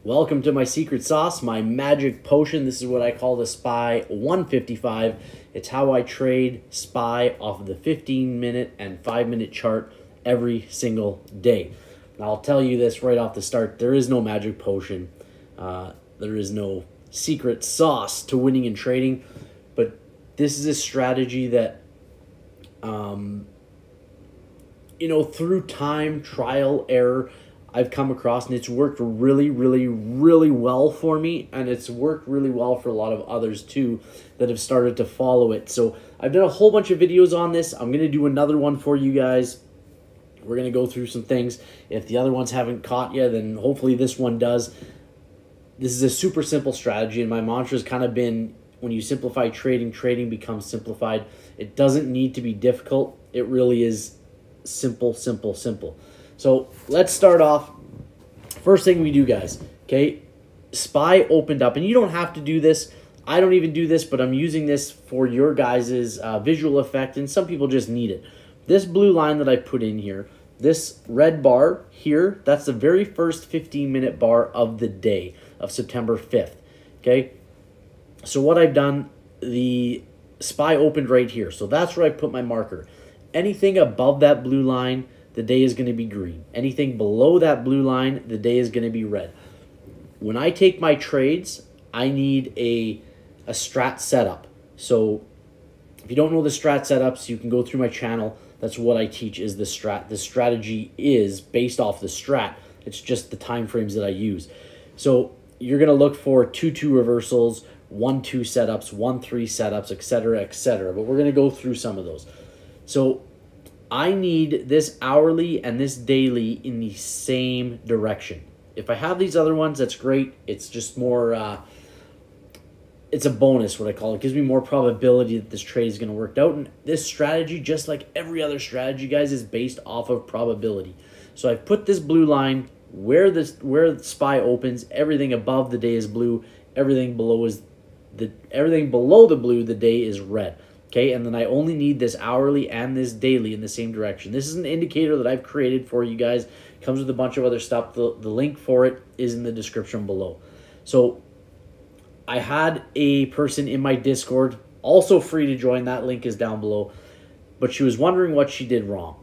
Welcome to my secret sauce, my magic potion. This is what I call the SPY 155. It's how I trade SPY off of the 15-minute and 5-minute chart every single day. Now, I'll tell you this right off the start. There is no magic potion. There is no secret sauce to winning and trading. But this is a strategy that, through time, trial, error, I've come across, and it's worked really, really, really well for me, and it's worked really well for a lot of others too that have started to follow it. So I've done a whole bunch of videos on this. I'm going to do another one for you guys. We're going to go through some things. If the other ones haven't caught you, then hopefully this one does. This is a super simple strategy, and my mantra has kind of been, when you simplify trading, trading becomes simplified. It doesn't need to be difficult. It really is simple, simple, simple. So let's start off. First thing we do, guys, okay, SPY opened up, and you don't have to do this. I don't even do this, but I'm using this for your guys' visual effect, and some people just need it. This blue line that I put in here, this red bar here, that's the very first 15-minute bar of the day of September 5th, okay? So what I've done, the SPY opened right here, so that's where I put my marker. Anything above that blue line, the day is going to be green. Anything below that blue line, the day is going to be red. When I take my trades, I need a Strat setup. So if you don't know the Strat setups, you can go through my channel. That's what I teach, is the Strat. The strategy is based off the Strat. It's just the time frames that I use. So you're going to look for 2-2 reversals, 1-2 setups, 1-3 setups, etc., etc. But we're going to go through some of those. So I need this hourly and this daily in the same direction. If I have these other ones, that's great. It's just more, it's a bonus, what I call it. It gives me more probability that this trade is going to work out. And this strategy, just like every other strategy, guys, is based off of probability. So I've put this blue line where the SPY opens. Everything above the day is blue. Everything below the blue, the day is red. Okay, and then I only need this hourly and this daily in the same direction. This is an indicator that I've created for you guys. It comes with a bunch of other stuff. The link for it is in the description below. So I had a person in my Discord, also free to join. That link is down below. But she was wondering what she did wrong.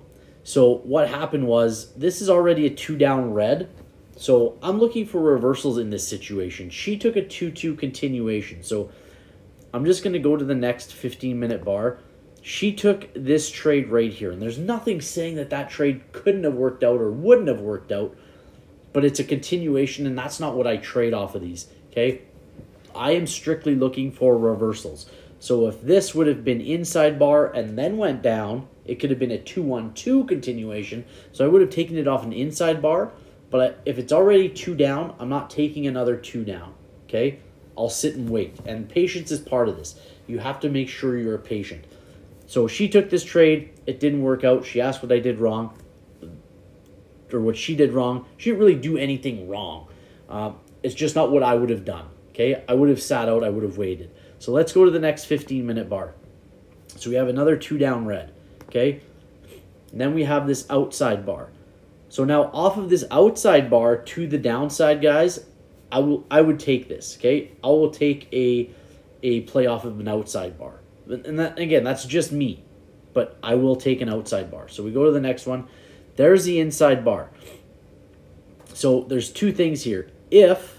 So what happened was, this is already a 2-down red. So I'm looking for reversals in this situation. She took a 2-2 continuation. So I'm just going to go to the next 15-minute bar. She took this trade right here, and there's nothing saying that that trade couldn't have worked out or wouldn't have worked out, but it's a continuation, and that's not what I trade off of these, okay? I am strictly looking for reversals. So if this would have been inside bar and then went down, it could have been a 2-1-2 continuation, so I would have taken it off an inside bar, but if it's already 2 down, I'm not taking another 2 down, okay? I'll sit and wait. And patience is part of this. You have to make sure you're patient. So she took this trade. It didn't work out. She asked what I did wrong, or what she did wrong. She didn't really do anything wrong. It's just not what I would have done. Okay, I would have sat out. I would have waited. So let's go to the next 15-minute bar. So we have another 2-down red. Okay, and then we have this outside bar. So now off of this outside bar to the downside, guys, I would take this, okay? I will take a play off of an outside bar. And that, again, that's just me. But I will take an outside bar. So we go to the next one. There's the inside bar. So there's 2 things here. If,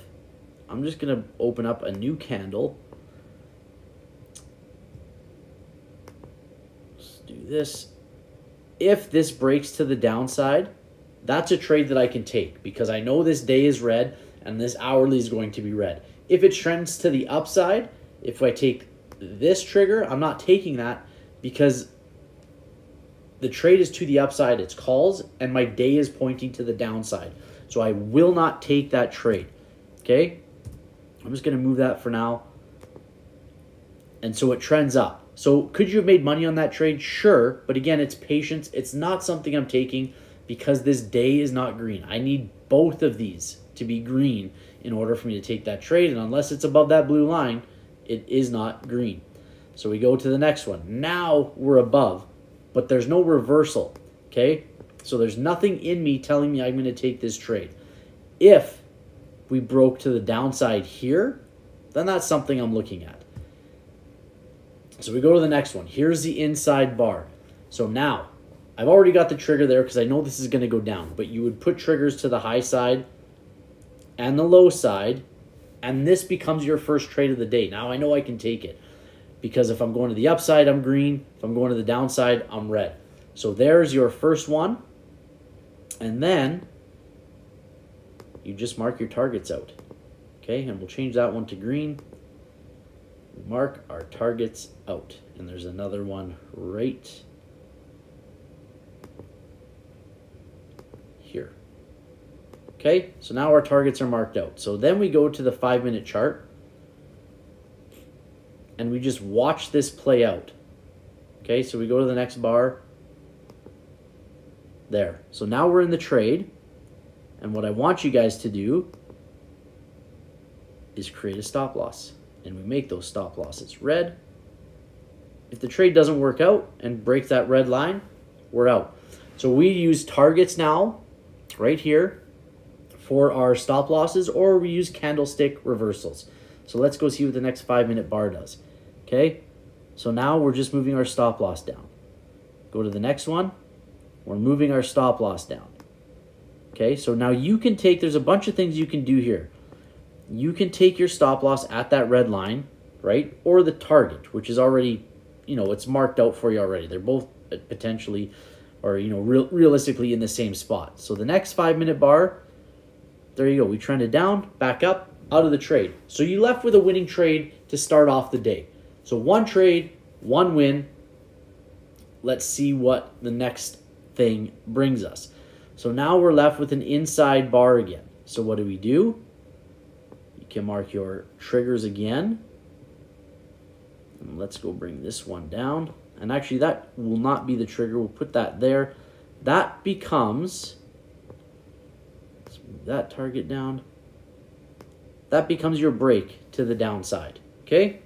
I'm just going to open up a new candle. Let's do this. If this breaks to the downside, that's a trade that I can take, because I know this day is red and this hourly is going to be red. If it trends to the upside, if I take this trigger, I'm not taking that, because the trade is to the upside, it's calls, and my day is pointing to the downside. So I will not take that trade, okay? I'm just going to move that for now. And so it trends up. So could you have made money on that trade? Sure, but again, it's patience. It's not something I'm taking because this day is not green. I need both of these to be green in order for me to take that trade, and unless it's above that blue line, it is not green. So we go to the next one. Now we're above, but there's no reversal, okay? So there's nothing in me telling me I'm going to take this trade. If we broke to the downside here, then that's something I'm looking at. So we go to the next one. Here's the inside bar. So now, I've already got the trigger there because I know this is going to go down, but you would put triggers to the high side and the low side, and this becomes your first trade of the day. Now I know I can take it because if I'm going to the upside, I'm green. If I'm going to the downside, I'm red. So there's your first one, and then you just mark your targets out. Okay, and we'll change that one to green. We mark our targets out, and there's another one right here. Okay, so now our targets are marked out. So then we go to the 5-minute chart, and we just watch this play out. Okay, so we go to the next bar. There. So now we're in the trade, and what I want you guys to do is create a stop loss, and we make those stop losses red. If the trade doesn't work out and breaks that red line, we're out. So we use targets now, right here, for our stop losses, or we use candlestick reversals. So let's go see what the next 5-minute bar does. Okay, so now we're just moving our stop loss down. Go to the next one. We're moving our stop loss down. Okay, so now you can take, there's a bunch of things you can do here. You can take your stop loss at that red line, right? Or the target, which is already, you know, it's marked out for you already. They're both potentially, or, you know, realistically in the same spot. So the next 5-minute bar, there you go. We trended down, back up, out of the trade. So you left with a winning trade to start off the day. So one trade, one win. Let's see what the next thing brings us. So now we're left with an inside bar again. So what do? You can mark your triggers again. And let's go bring this one down. And actually that will not be the trigger. We'll put that there. That becomes, let's move that target down. That becomes your break to the downside. Okay?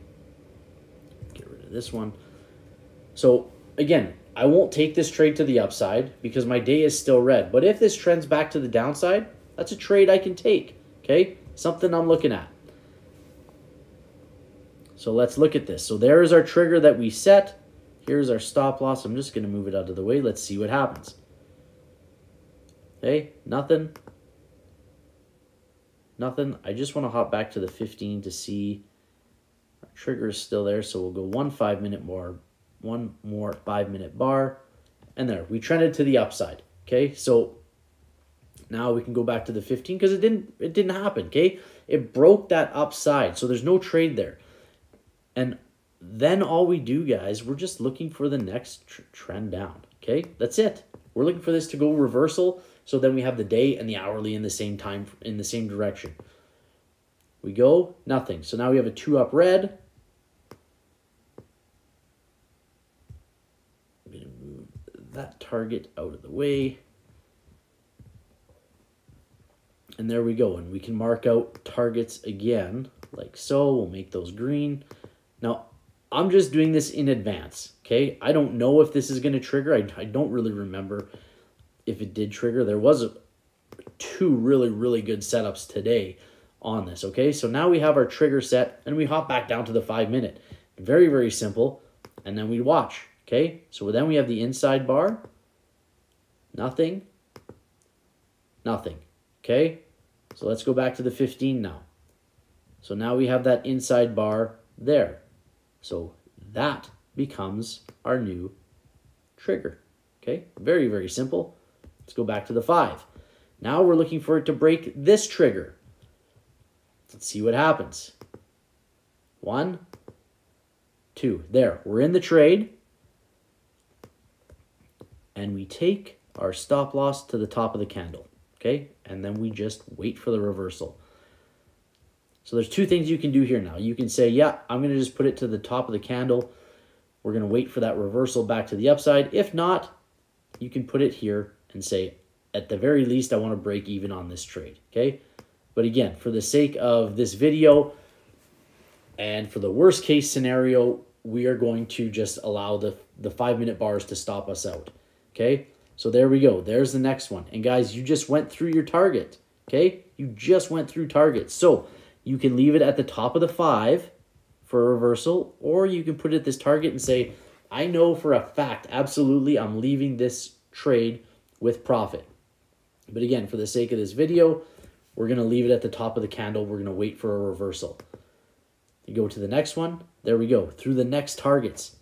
Get rid of this one. So again, I won't take this trade to the upside because my day is still red. But if this trends back to the downside, that's a trade I can take. Okay? Something I'm looking at. So let's look at this. So there is our trigger that we set. Here's our stop loss. I'm just going to move it out of the way. Let's see what happens. Okay? Nothing. Nothing. I just want to hop back to the 15 to see our trigger is still there. So we'll go one more 5-minute bar, and there we trended to the upside. Okay, so now we can go back to the 15 because it didn't happen. Okay, it broke that upside, so there's no trade there. And then all we do, guys, we're just looking for the next trend down. Okay, that's it. We're looking for this to go reversal, so then we have the day and the hourly in the same time, in the same direction. We go nothing. So now we have a 2-up red. That target out of the way, and there we go, and we can mark out targets again like so. We'll make those green. Now I'm just doing this in advance. Okay, I don't know if this is going to trigger. I don't really remember if it did trigger. There was 2 really good setups today on this. Okay, so now we have our trigger set, and we hop back down to the 5-minute. Very simple, and then we watch. Okay, so then we have the inside bar, nothing, nothing. Okay, so let's go back to the 15 now. So now we have that inside bar there. So that becomes our new trigger. Okay, very simple. Let's go back to the 5. Now we're looking for it to break this trigger. Let's see what happens. 1, 2. There, we're in the trade. And we take our stop loss to the top of the candle, okay? And then we just wait for the reversal. So there's 2 things you can do here now. You can say, yeah, I'm going to just put it to the top of the candle. We're going to wait for that reversal back to the upside. If not, you can put it here and say, at the very least, I want to break even on this trade, okay? But again, for the sake of this video and for the worst case scenario, we are going to just allow the 5-minute bars to stop us out. Okay, so there we go. There's the next one. And guys, you just went through your target. Okay, you just went through targets. So you can leave it at the top of the 5 for a reversal, or you can put it at this target and say, I know for a fact, absolutely, I'm leaving this trade with profit. But again, for the sake of this video, we're going to leave it at the top of the candle. We're going to wait for a reversal. You go to the next one. There we go. Through the next targets.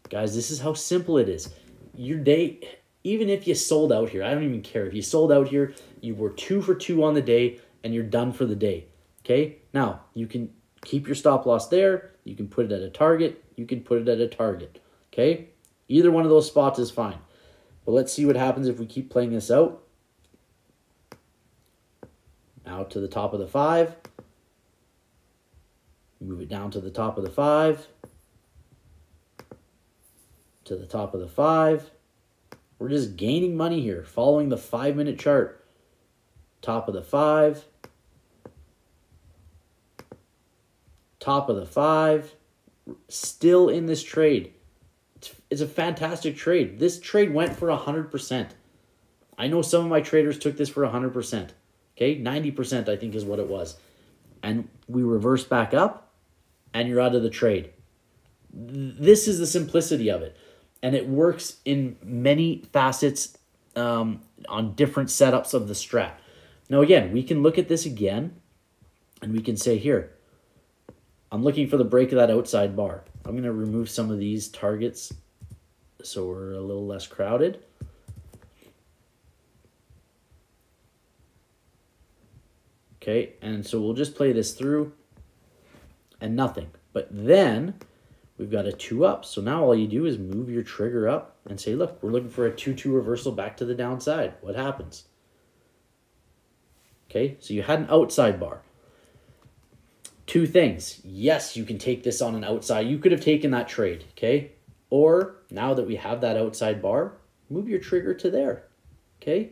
Guys, this is how simple it is. Your day, even if you sold out here, I don't even care. If you sold out here, you were 2 for 2 on the day, and you're done for the day. Okay? Now, you can keep your stop loss there. You can put it at a target. You can put it at a target. Okay? Either one of those spots is fine. But let's see what happens if we keep playing this out. Now to the top of the 5. Move it down to the top of the 5. To the top of the 5. We're just gaining money here, following the 5-minute chart. Top of the 5. Top of the 5. Still in this trade. It's a fantastic trade. This trade went for 100%. I know some of my traders took this for 100%. Okay, 90% I think is what it was. And we reverse back up, and you're out of the trade. This is the simplicity of it. And it works in many facets on different setups of the strat. Now again, we can look at this again, and we can say here, I'm looking for the break of that outside bar. I'm going to remove some of these targets so we're a little less crowded. Okay, and so we'll just play this through and nothing. But then we've got a 2 up. So now all you do is move your trigger up and say, look, we're looking for a 2-2 reversal back to the downside. What happens? Okay, so you had an outside bar. 2 things. Yes, you can take this on an outside. You could have taken that trade, okay? Or now that we have that outside bar, move your trigger to there, okay?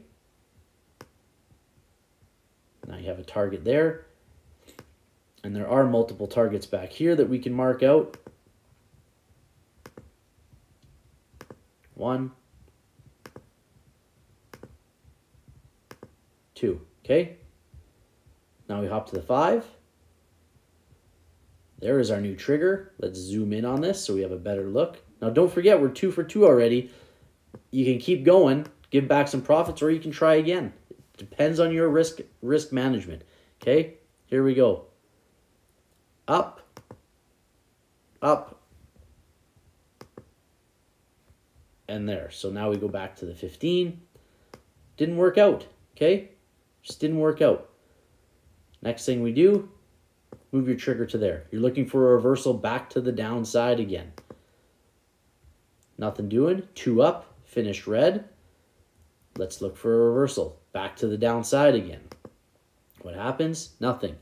Now you have a target there. And there are multiple targets back here that we can mark out. 1, 2, okay? Now we hop to the 5. There is our new trigger. Let's zoom in on this so we have a better look. Now don't forget, we're 2 for 2 already. You can keep going, give back some profits, or you can try again. It depends on your risk management. Okay, here we go. Up, up, and there. So now we go back to the 15. Didn't work out, okay? Just didn't work out. Next thing we do, move your trigger to there. You're looking for a reversal back to the downside again. Nothing doing. 2 up, finished red. Let's look for a reversal back to the downside again. What happens? Nothing.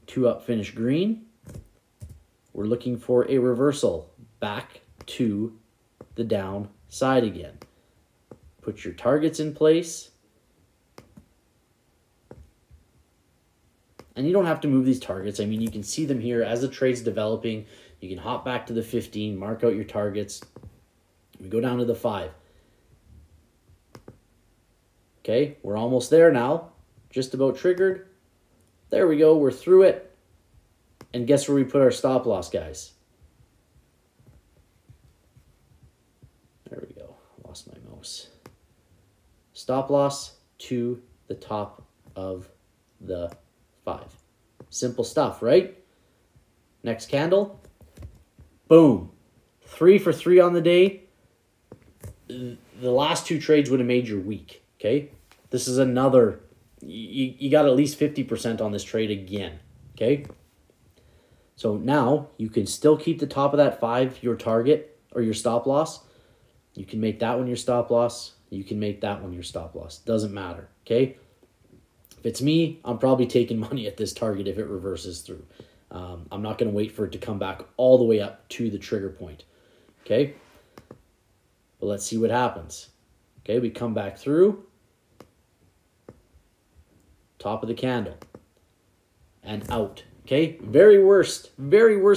2 up, finished green. We're looking for a reversal back to the downside again. Put your targets in place. And you don't have to move these targets. I mean, you can see them here as the trade's developing. You can hop back to the 15, mark out your targets. We go down to the 5. Okay, we're almost there now. Just about triggered. There we go, we're through it. And guess where we put our stop loss, guys? There we go, lost my mouse. Stop loss to the top of the 5. Simple stuff, right? Next candle. Boom. 3 for 3 on the day. The last 2 trades would have made your week, okay? This is another, you got at least 50% on this trade again, okay? So now you can still keep the top of that 5 your target or your stop loss. You can make that one your stop loss. You can make that one your stop loss. Doesn't matter, okay? If it's me, I'm probably taking money at this target if it reverses through. I'm not going to wait for it to come back all the way up to the trigger point, okay? But let's see what happens. Okay, we come back through. Top of the candle. And out, okay? Very worst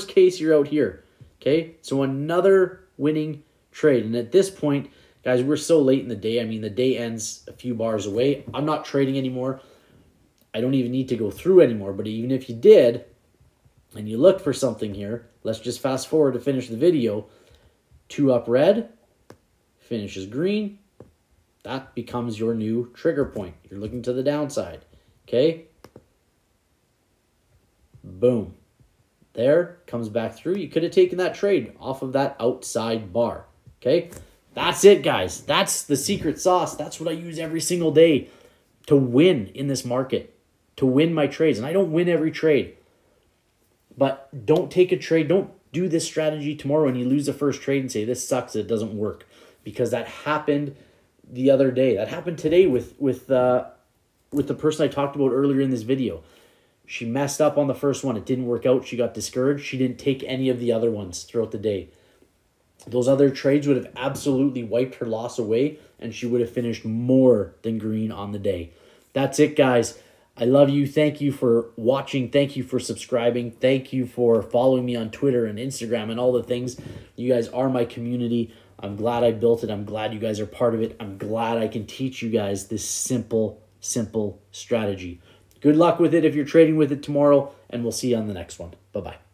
case, you're out here, okay? So another winning trade. And at this point, guys, we're so late in the day. I mean, the day ends a few bars away. I'm not trading anymore. I don't even need to go through anymore. But even if you did, and you looked for something here, let's just fast forward to finish the video. 2 up red, finishes green. That becomes your new trigger point. You're looking to the downside, okay? Boom. There, comes back through. You could have taken that trade off of that outside bar, okay? That's it, guys. That's the secret sauce. That's what I use every single day to win in this market, to win my trades. And I don't win every trade. But don't take a trade. Don't do this strategy tomorrow and you lose the first trade and say, this sucks, it doesn't work. Because that happened the other day. That happened today with the person I talked about earlier in this video. She messed up on the first one. It didn't work out. She got discouraged. She didn't take any of the other ones throughout the day. Those other trades would have absolutely wiped her loss away, and she would have finished more than green on the day. That's it, guys. I love you. Thank you for watching. Thank you for subscribing. Thank you for following me on Twitter and Instagram and all the things. You guys are my community. I'm glad I built it. I'm glad you guys are part of it. I'm glad I can teach you guys this simple strategy. Good luck with it if you're trading with it tomorrow, and we'll see you on the next one. Bye-bye.